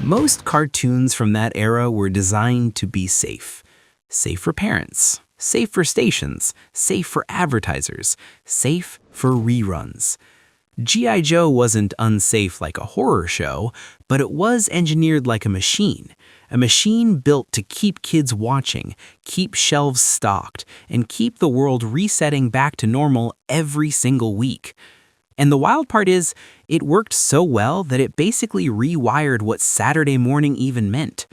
Most cartoons from that era were designed to be safe. Safe for parents, safe for stations, safe for advertisers, safe for reruns. G.I. Joe wasn't unsafe like a horror show, but it was engineered like a machine built to keep kids watching, keep shelves stocked, and keep the world resetting back to normal every single week. And the wild part is, it worked so well that it basically rewired what Saturday morning even meant.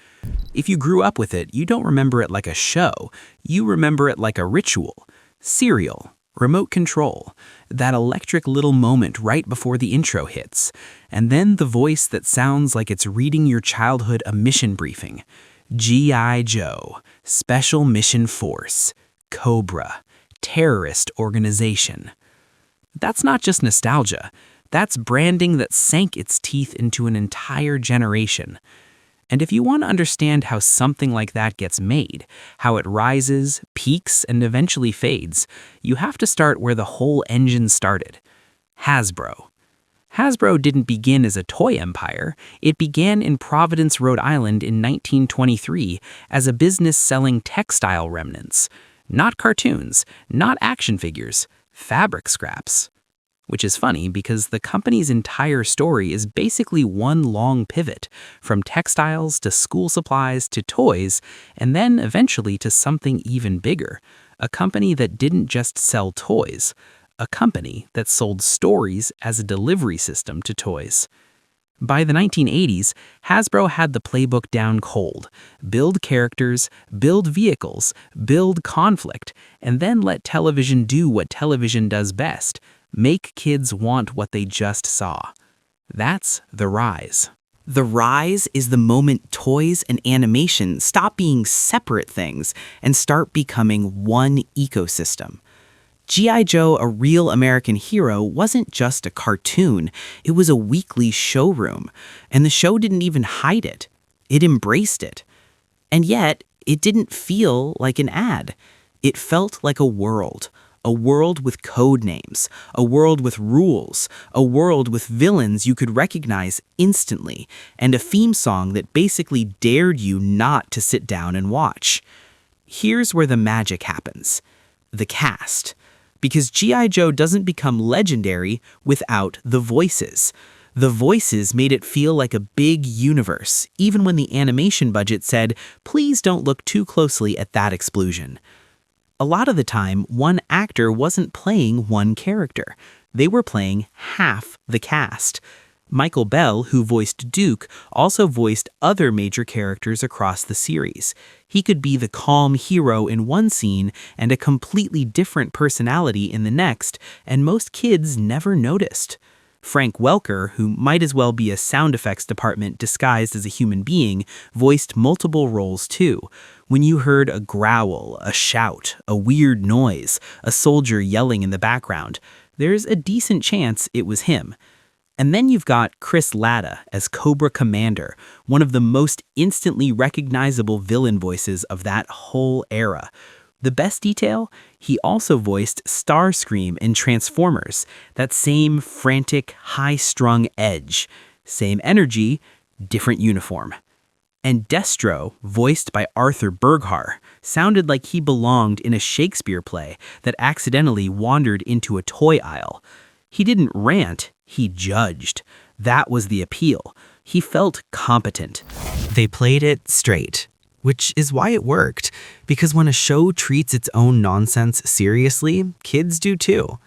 If you grew up with it, you don't remember it like a show, you remember it like a ritual. Cereal, remote control, that electric little moment right before the intro hits, and then the voice that sounds like it's reading your childhood a mission briefing. G.I. Joe, Special Mission Force, Cobra, terrorist organization. That's not just nostalgia, that's branding that sank its teeth into an entire generation. And if you want to understand how something like that gets made, how it rises, peaks, and eventually fades, you have to start where the whole engine started. Hasbro. Hasbro didn't begin as a toy empire, it began in Providence, Rhode Island in 1923 as a business selling textile remnants. Not cartoons, not action figures, fabric scraps. Which is funny because the company's entire story is basically one long pivot, from textiles to school supplies to toys, and then eventually to something even bigger, a company that didn't just sell toys, a company that sold stories as a delivery system to toys. By the 1980s, Hasbro had the playbook down cold. Build characters, build vehicles, build conflict, and then let television do what television does best. Make kids want what they just saw. That's the rise. The rise is the moment toys and animation stop being separate things and start becoming one ecosystem. G.I. Joe, a real American hero, wasn't just a cartoon, it was a weekly showroom, and the show didn't even hide it. It embraced it. And yet, it didn't feel like an ad. It felt like a world with code names, a world with rules, a world with villains you could recognize instantly, and a theme song that basically dared you not to sit down and watch. Here's where the magic happens. The cast. Because G.I. Joe doesn't become legendary without the voices. The voices made it feel like a big universe, even when the animation budget said, please don't look too closely at that explosion. A lot of the time, one actor wasn't playing one character. They were playing half the cast. Michael Bell, who voiced Duke, also voiced other major characters across the series. He could be the calm hero in one scene and a completely different personality in the next, and most kids never noticed. Frank Welker, who might as well be a sound effects department disguised as a human being, voiced multiple roles too. When you heard a growl, a shout, a weird noise, a soldier yelling in the background, there's a decent chance it was him. And then you've got Chris Latta as Cobra Commander, one of the most instantly recognizable villain voices of that whole era. The best detail? He also voiced Starscream in Transformers, that same frantic, high-strung edge. Same energy, different uniform. And Destro, voiced by Arthur Berghar, sounded like he belonged in a Shakespeare play that accidentally wandered into a toy aisle. He didn't rant, he judged. That was the appeal. He felt competent. They played it straight. Which is why it worked, because when a show treats its own nonsense seriously, kids do too.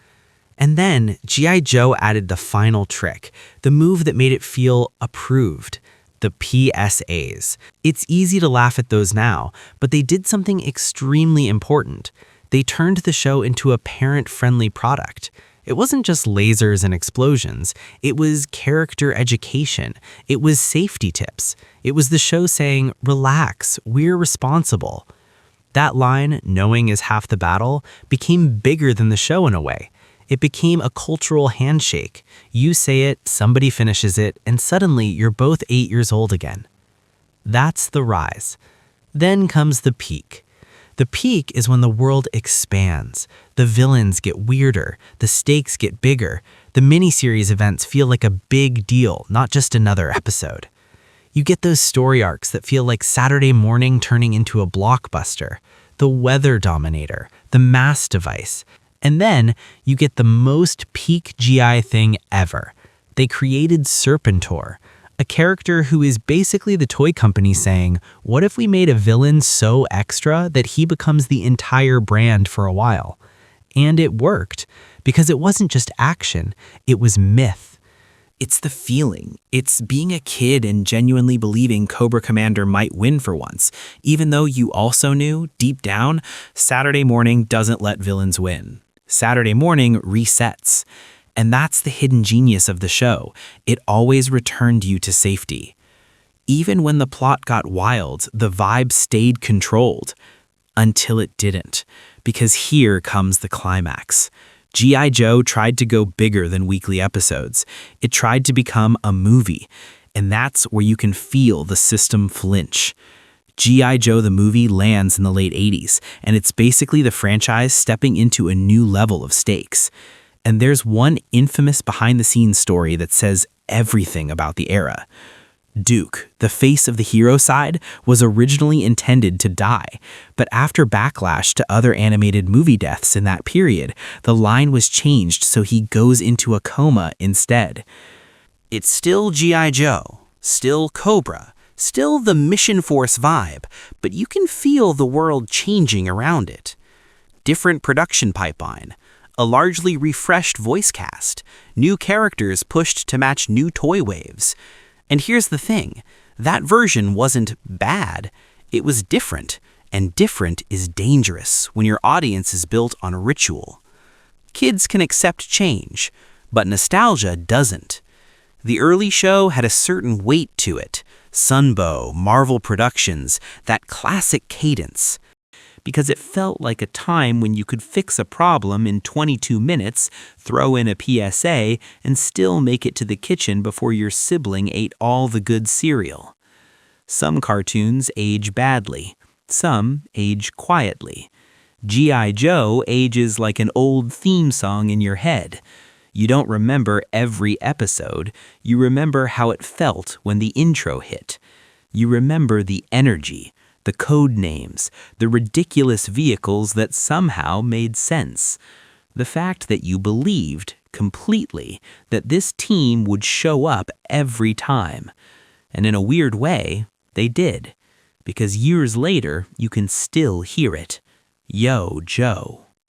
And then G.I. Joe added the final trick, the move that made it feel approved, the PSAs. It's easy to laugh at those now, but they did something extremely important. They turned the show into a parent-friendly product. It wasn't just lasers and explosions. It was character education. It was safety tips. It was the show saying, relax, we're responsible. That line, knowing is half the battle, became bigger than the show in a way. It became a cultural handshake. You say it, somebody finishes it, and suddenly you're both 8 years old again. That's the rise. Then comes the peak. The peak is when the world expands. The villains get weirder, the stakes get bigger, the miniseries events feel like a big deal, not just another episode. You get those story arcs that feel like Saturday morning turning into a blockbuster, the weather dominator, the mass device. And then you get the most peak GI thing ever. They created Serpentor, a character who is basically the toy company saying, what if we made a villain so extra that he becomes the entire brand for a while? And it worked, because it wasn't just action, it was myth. It's the feeling. It's being a kid and genuinely believing Cobra Commander might win for once, even though you also knew, deep down, Saturday morning doesn't let villains win. Saturday morning resets. And that's the hidden genius of the show. It always returned you to safety. Even when the plot got wild, the vibe stayed controlled. Until it didn't. Because here comes the climax. G.I. Joe tried to go bigger than weekly episodes. It tried to become a movie. And that's where you can feel the system flinch. G.I. Joe the movie lands in the late 80s, and it's basically the franchise stepping into a new level of stakes. And there's one infamous behind-the-scenes story that says everything about the era. Duke, the face of the hero side, was originally intended to die, but after backlash to other animated movie deaths in that period, the line was changed so he goes into a coma instead. It's still G.I. Joe, still Cobra, still the Mission Force vibe, but you can feel the world changing around it. Different production pipeline, a largely refreshed voice cast, new characters pushed to match new toy waves. And here's the thing, that version wasn't bad, it was different, and different is dangerous when your audience is built on ritual. Kids can accept change, but nostalgia doesn't. The early show had a certain weight to it, Sunbow, Marvel Productions, that classic cadence. Because it felt like a time when you could fix a problem in 22 minutes, throw in a PSA, and still make it to the kitchen before your sibling ate all the good cereal. Some cartoons age badly. Some age quietly. G.I. Joe ages like an old theme song in your head. You don't remember every episode. You remember how it felt when the intro hit. You remember the energy, the code names, the ridiculous vehicles that somehow made sense. The fact that you believed completely that this team would show up every time. And in a weird way, they did. Because years later, you can still hear it. Yo, Joe.